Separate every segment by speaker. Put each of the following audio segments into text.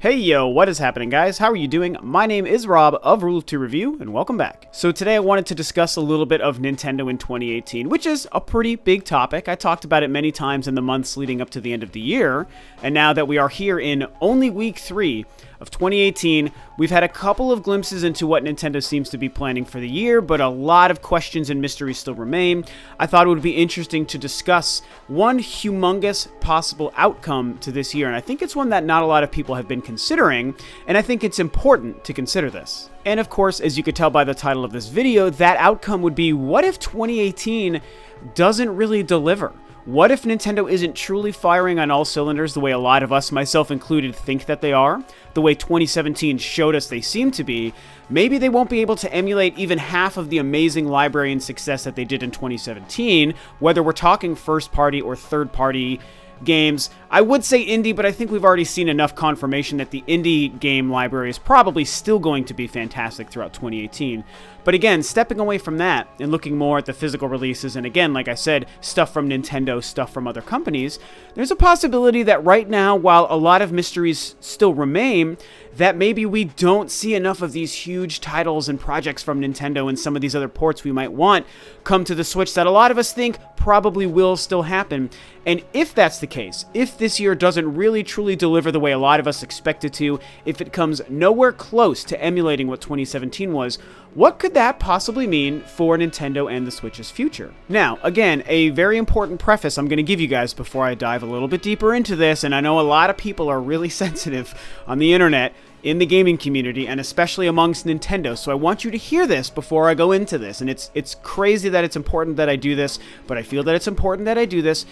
Speaker 1: Hey yo, what is happening guys? How are you doing? My name is Rob of Rule of Two Review, and welcome back. So today I wanted to discuss a little bit of Nintendo in 2018, which is a pretty big topic. I talked about it many times in the months leading up to the end of the year, and now that we are here in only week 3 of 2018, we've had a couple of glimpses into what Nintendo seems to be planning for the year, but a lot of questions and mysteries still remain. I thought it would be interesting to discuss one humongous possible outcome to this year, and I think it's one that not a lot of people have been considering, and I think it's important to consider this. And of course, as you could tell by the title of this video, that outcome would be, what if 2018 doesn't really deliver? What if Nintendo isn't truly firing on all cylinders the way a lot of us, myself included, think that they are? The way 2017 showed us they seem to be? Maybe they won't be able to emulate even half of the amazing library and success that they did in 2017, whether we're talking first-party or third-party games. I would say indie, but I think we've already seen enough confirmation that the indie game library is probably still going to be fantastic throughout 2018. But again, stepping away from that and looking more at the physical releases, and again, like I said, stuff from Nintendo, stuff from other companies, there's a possibility that right now, while a lot of mysteries still remain, that maybe we don't see enough of these huge titles and projects from Nintendo and some of these other ports we might want come to the Switch that a lot of us think probably will still happen. And if that's the case, if this year doesn't really truly deliver the way a lot of us expect it to, if it comes nowhere close to emulating what 2017 was, what could that possibly mean for Nintendo and the Switch's future? Now, again, a very important preface I'm going to give you guys before I dive a little bit deeper into this, and I know a lot of people are really sensitive on the internet, in the gaming community, and especially amongst Nintendo, so I want you to hear this before I go into this, and it's crazy that it's important that I do this, but I feel that it's important that I do this.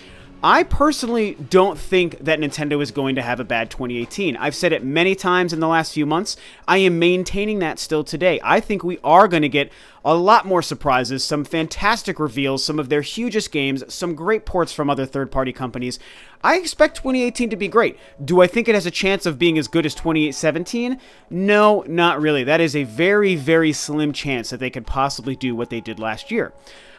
Speaker 1: I personally don't think that Nintendo is going to have a bad 2018. I've said it many times in the last few months. I am maintaining that still today. I think we are going to get a lot more surprises, some fantastic reveals, some of their hugest games, some great ports from other third-party companies. I expect 2018 to be great. Do I think it has a chance of being as good as 2017? No, not really. That is a very, very slim chance that they could possibly do what they did last year.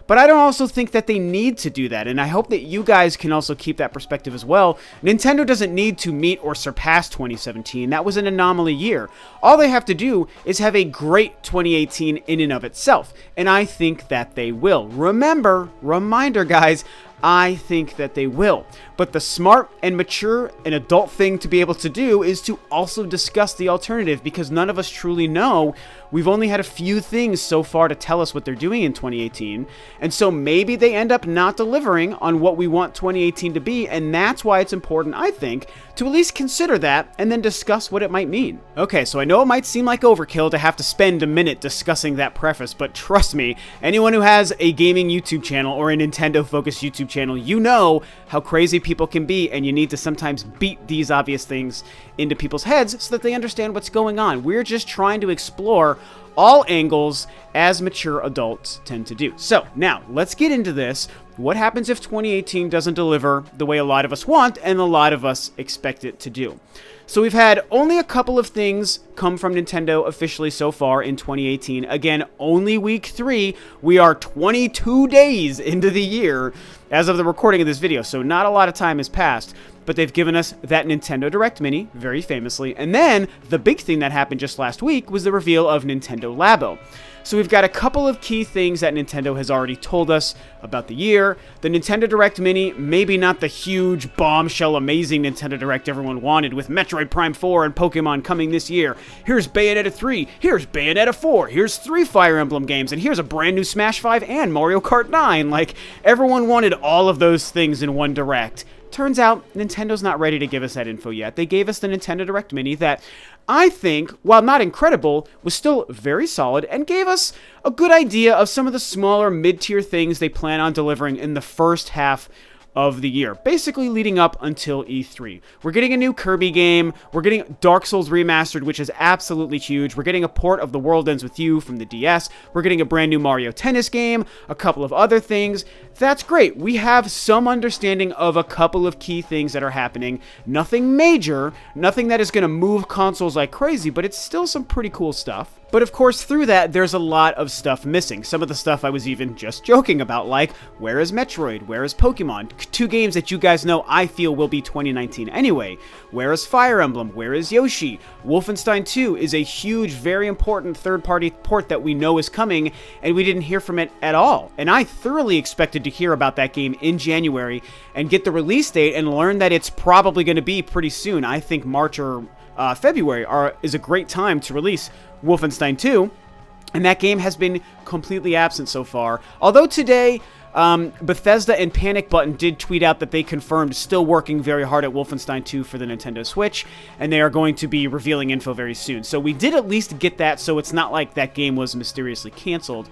Speaker 1: But I don't also think that they need to do that, and I hope that you guys can also keep that perspective as well. Nintendo doesn't need to meet or surpass 2017. That was an anomaly year. All they have to do is have a great 2018 in and of itself, and I think that they will. Reminder guys, I think that they will. But the smart and mature and adult thing to be able to do is to also discuss the alternative, because none of us truly know. We've only had a few things so far to tell us what they're doing in 2018, and so maybe they end up not delivering on what we want 2018 to be, and that's why it's important, I think, to at least consider that and then discuss what it might mean. Okay, so I know it might seem like overkill to have to spend a minute discussing that preface, but trust me, anyone who has a gaming YouTube channel or a Nintendo-focused YouTube channel, you know how crazy people can be, and you need to sometimes beat these obvious things into people's heads so that they understand what's going on. We're just trying to explore all angles as mature adults tend to do. So now let's get into this. What happens if 2018 doesn't deliver the way a lot of us want and a lot of us expect it to do? So we've had only a couple of things come from Nintendo officially so far in 2018. Again, only week 3. We are 22 days into the year as of the recording of this video, so not a lot of time has passed. But they've given us that Nintendo Direct Mini, very famously. And then the big thing that happened just last week was the reveal of Nintendo Labo. So we've got a couple of key things that Nintendo has already told us about the year. The Nintendo Direct Mini, maybe not the huge bombshell amazing Nintendo Direct everyone wanted, with Metroid Prime 4 and Pokemon coming this year. Here's Bayonetta 3, here's Bayonetta 4, here's 3 Fire Emblem games, and here's a brand new Smash 5 and Mario Kart 9. Like, everyone wanted all of those things in one Direct. Turns out, Nintendo's not ready to give us that info yet. They gave us the Nintendo Direct Mini that I think, while not incredible, was still very solid and gave us a good idea of some of the smaller mid-tier things they plan on delivering in the first half of the year, basically leading up until E3. We're getting a new Kirby game, we're getting Dark Souls Remastered, which is absolutely huge, we're getting a port of The World Ends With You from the DS, we're getting a brand new Mario Tennis game, a couple of other things. That's great. We have some understanding of a couple of key things that are happening. Nothing major, nothing that is going to move consoles like crazy, but it's still some pretty cool stuff. But of course, through that, there's a lot of stuff missing. Some of the stuff I was even just joking about, like, where is Metroid? Where is Pokemon? Two games that you guys know I feel will be 2019 anyway. Where is Fire Emblem? Where is Yoshi? Wolfenstein 2 is a huge, very important third-party port that we know is coming, and we didn't hear from it at all. And I thoroughly expected to hear about that game in January and get the release date and learn that it's probably going to be pretty soon. I think March or February is a great time to release Wolfenstein 2, and that game has been completely absent so far. Although today, Bethesda and Panic Button did tweet out that they confirmed still working very hard at Wolfenstein 2 for the Nintendo Switch, and they are going to be revealing info very soon. So we did at least get that, so it's not like that game was mysteriously canceled.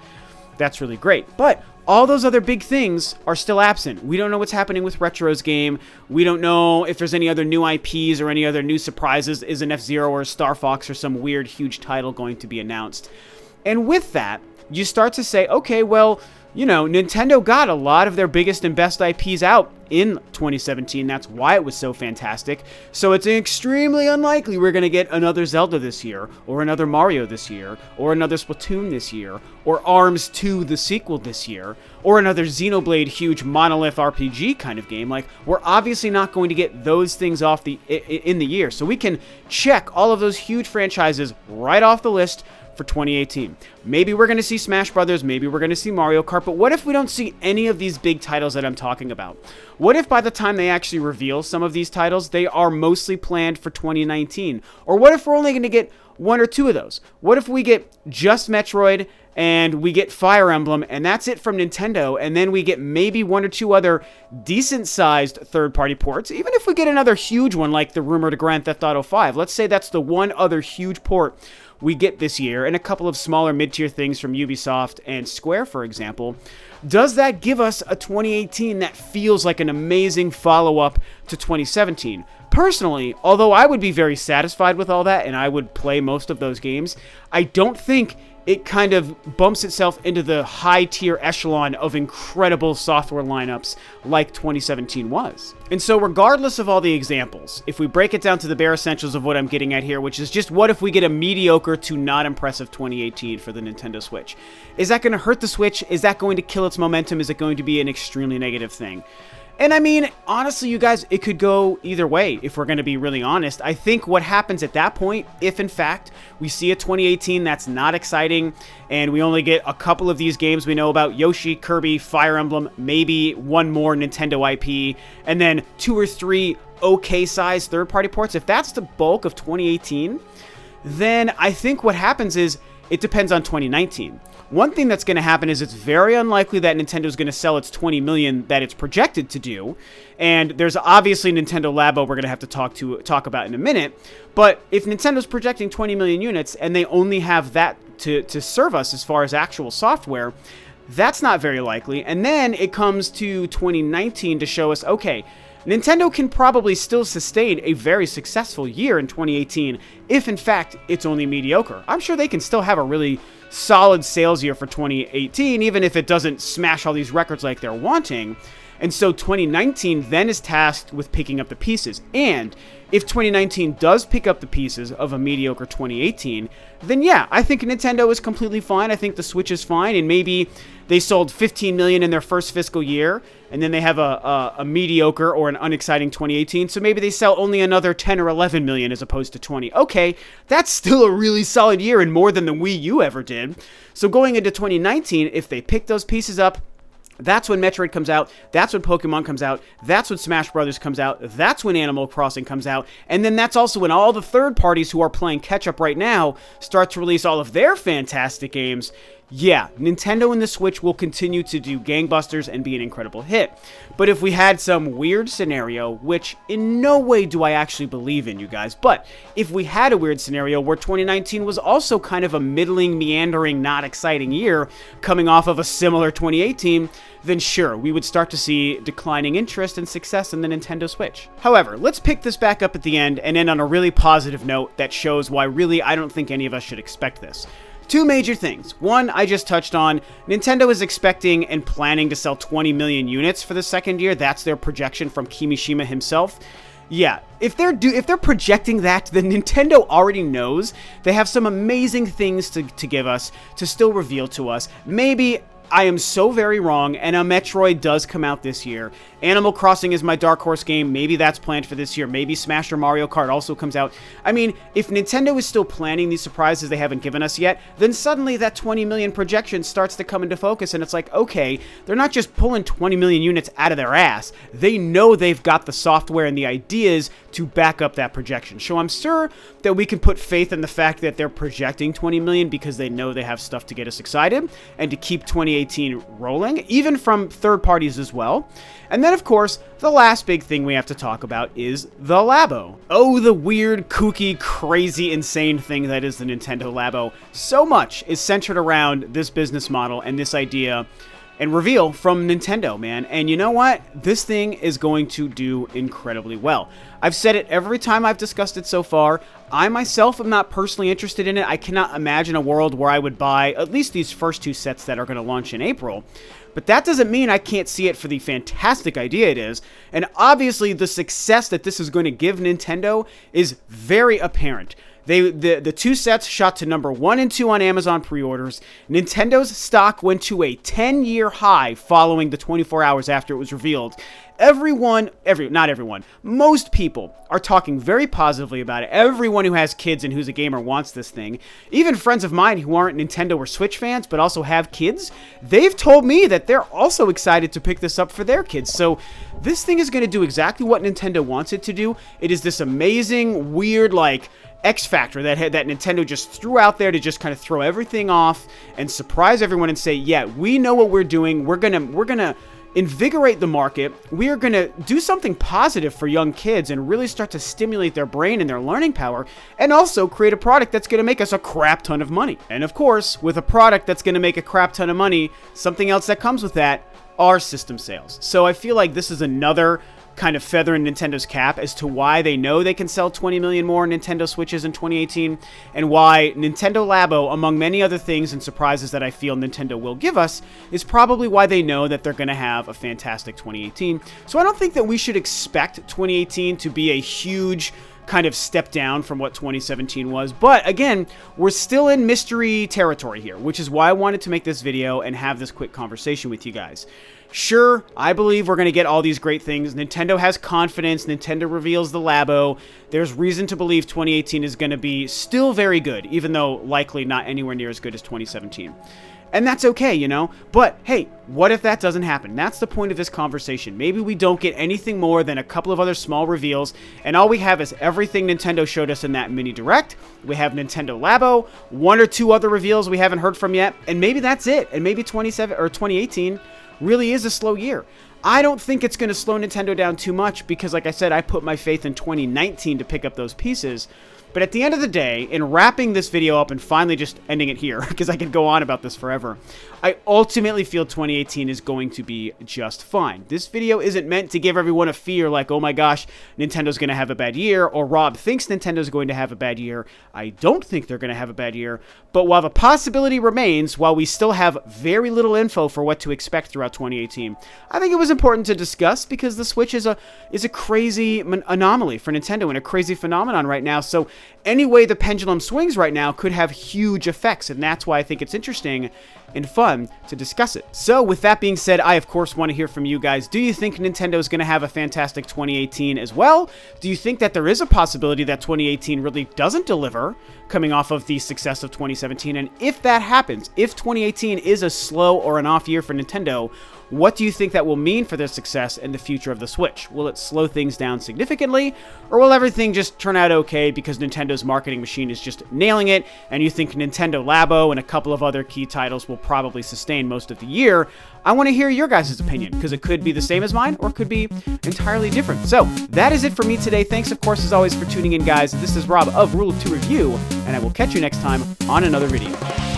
Speaker 1: That's really great. But all those other big things are still absent. We don't know what's happening with Retro's game. We don't know if there's any other new IPs or any other new surprises. Is an F-Zero or a Star Fox or some weird, huge title going to be announced? And with that, you start to say, okay, well, you know, Nintendo got a lot of their biggest and best IPs out in 2017. That's why it was so fantastic. So it's extremely unlikely we're going to get another Zelda this year, or another Mario this year, or another Splatoon this year, or ARMS 2, the sequel this year, or another Xenoblade huge monolith RPG kind of game. Like, we're obviously not going to get those things off in the year. So we can check all of those huge franchises right off the list for 2018. Maybe we're going to see Smash Brothers, maybe we're going to see Mario Kart, but what if we don't see any of these big titles that I'm talking about? What if by the time they actually reveal some of these titles, they are mostly planned for 2019? Or what if we're only going to get one or two of those? What if we get just Metroid and we get Fire Emblem and that's it from Nintendo, and then we get maybe one or two other decent-sized third-party ports? Even if we get another huge one like the rumored Grand Theft Auto 5, let's say that's the one other huge port we get this year, and a couple of smaller mid-tier things from Ubisoft and Square, for example. Does that give us a 2018 that feels like an amazing follow-up to 2017? Personally, although I would be very satisfied with all that and I would play most of those games, I don't think it kind of bumps itself into the high-tier echelon of incredible software lineups like 2017 was. And so regardless of all the examples, if we break it down to the bare essentials of what I'm getting at here, which is just what if we get a mediocre to not impressive 2018 for the Nintendo Switch? Is that going to hurt the Switch? Is that going to kill its momentum? Is it going to be an extremely negative thing? And I mean, honestly, you guys, it could go either way, if we're going to be really honest. I think what happens at that point, if in fact we see a 2018 that's not exciting, and we only get a couple of these games we know about, Yoshi, Kirby, Fire Emblem, maybe one more Nintendo IP, and then two or three okay-sized third-party ports, if that's the bulk of 2018, then I think what happens is it depends on 2019. One thing that's going to happen is it's very unlikely that Nintendo's going to sell its 20 million that it's projected to do. And there's obviously Nintendo Labo we're going to have to talk about in a minute. But if Nintendo's projecting 20 million units and they only have that to serve us as far as actual software, that's not very likely. And then it comes to 2019 to show us, okay, Nintendo can probably still sustain a very successful year in 2018 if, in fact, it's only mediocre. I'm sure they can still have a really solid sales year for 2018, even if it doesn't smash all these records like they're wanting. And so 2019 then is tasked with picking up the pieces. And if 2019 does pick up the pieces of a mediocre 2018, then yeah, I think Nintendo is completely fine. I think the Switch is fine, and maybe they sold 15 million in their first fiscal year, and then they have a mediocre or an unexciting 2018, so maybe they sell only another 10 or 11 million as opposed to 20. Okay, that's still a really solid year and more than the Wii U ever did. So going into 2019, if they pick those pieces up, that's when Metroid comes out, that's when Pokemon comes out, that's when Smash Brothers comes out, that's when Animal Crossing comes out, and then that's also when all the third parties who are playing catch-up right now start to release all of their fantastic games. Yeah, Nintendo and the Switch will continue to do gangbusters and be an incredible hit. But if we had some weird scenario, which in no way do I actually believe in, you guys, but if we had a weird scenario where 2019 was also kind of a middling, meandering, not exciting year, coming off of a similar 2018, then sure, we would start to see declining interest and success in the Nintendo Switch. However, let's pick this back up at the end and end on a really positive note that shows why really I don't think any of us should expect this. Two major things. One, I just touched on. Nintendo is expecting and planning to sell 20 million units for the second year. That's their projection from Kimishima himself. Yeah, if they're projecting that, then Nintendo already knows they have some amazing things to give us, to still reveal to us. Maybe I am so very wrong, and a Metroid does come out this year. Animal Crossing is my dark horse game. Maybe that's planned for this year. Maybe Smash or Mario Kart also comes out. I mean, if Nintendo is still planning these surprises they haven't given us yet, then suddenly that 20 million projection starts to come into focus, and it's like, okay, they're not just pulling 20 million units out of their ass. They know they've got the software and the ideas to back up that projection. So I'm sure that we can put faith in the fact that they're projecting 20 million because they know they have stuff to get us excited and to keep 2018 rolling, even from third parties as well. And then, of course, the last big thing we have to talk about is the Labo. Oh, the weird, kooky, crazy, insane thing that is the Nintendo Labo. So much is centered around this business model and this idea and reveal from Nintendo, man. And you know what? This thing is going to do incredibly well. I've said it every time I've discussed it so far. I myself am not personally interested in it. I cannot imagine a world where I would buy at least these first two sets that are going to launch in April. But that doesn't mean I can't see it for the fantastic idea it is. And obviously the success that this is going to give Nintendo is very apparent. The two sets shot to number 1 and 2 on Amazon pre-orders. Nintendo's stock went to a 10-year high following the 24 hours after it was revealed. Not everyone, most people are talking very positively about it. Everyone who has kids and who's a gamer wants this thing. Even friends of mine who aren't Nintendo or Switch fans but also have kids, they've told me that they're also excited to pick this up for their kids. So this thing is going to do exactly what Nintendo wants it to do. It is this amazing, weird, like, X factor that Nintendo just threw out there to just kind of throw everything off and surprise everyone and say, yeah, we know what we're doing. We're gonna invigorate the market. We are gonna do something positive for young kids and really start to stimulate their brain and their learning power, and also create a product that's gonna make us a crap ton of money. And of course, with a product that's gonna make a crap ton of money, something else that comes with that are system sales. So I feel like this is another kind of feather in Nintendo's cap as to why they know they can sell 20 million more Nintendo Switches in 2018, and why Nintendo Labo, among many other things and surprises that I feel Nintendo will give us, is probably why they know that they're going to have a fantastic 2018. So I don't think that we should expect 2018 to be a huge kind of step down from what 2017 was. But again, we're still in mystery territory here, which is why I wanted to make this video and have this quick conversation with you guys. Sure, I believe we're going to get all these great things. Nintendo has confidence. Nintendo reveals the Labo. There's reason to believe 2018 is going to be still very good, even though likely not anywhere near as good as 2017. And that's okay, you know? But hey, what if that doesn't happen? That's the point of this conversation. Maybe we don't get anything more than a couple of other small reveals, and all we have is everything Nintendo showed us in that mini direct. We have Nintendo Labo, 1 or 2 other reveals we haven't heard from yet, and maybe that's it. And maybe 2018 really is a slow year. I don't think it's going to slow Nintendo down too much because, like I said, I put my faith in 2019 to pick up those pieces. But at the end of the day, in wrapping this video up and finally just ending it here, because I could go on about this forever, I ultimately feel 2018 is going to be just fine. This video isn't meant to give everyone a fear like, oh my gosh, Nintendo's going to have a bad year, or Rob thinks Nintendo's going to have a bad year. I don't think they're going to have a bad year, but while the possibility remains, while we still have very little info for what to expect throughout 2018, I think it was important to discuss because the Switch is a crazy anomaly for Nintendo and a crazy phenomenon right now. So any way the pendulum swings right now could have huge effects, and that's why I think it's interesting and fun to discuss it. So with that being said, I of course want to hear from you guys. Do you think Nintendo is going to have a fantastic 2018 as well? Do you think that there is a possibility that 2018 really doesn't deliver coming off of the success of 2017? And if that happens, if 2018 is a slow or an off year for Nintendo, what do you think that will mean for their success and the future of the Switch? Will it slow things down significantly, or will everything just turn out okay because Nintendo's marketing machine is just nailing it, and you think Nintendo Labo and a couple of other key titles will probably sustain most of the year? I want to hear your guys' opinion, because it could be the same as mine, or it could be entirely different. So, that is it for me today. Thanks, of course, as always, for tuning in, guys. This is Rob of Rule of Two Review, and I will catch you next time on another video.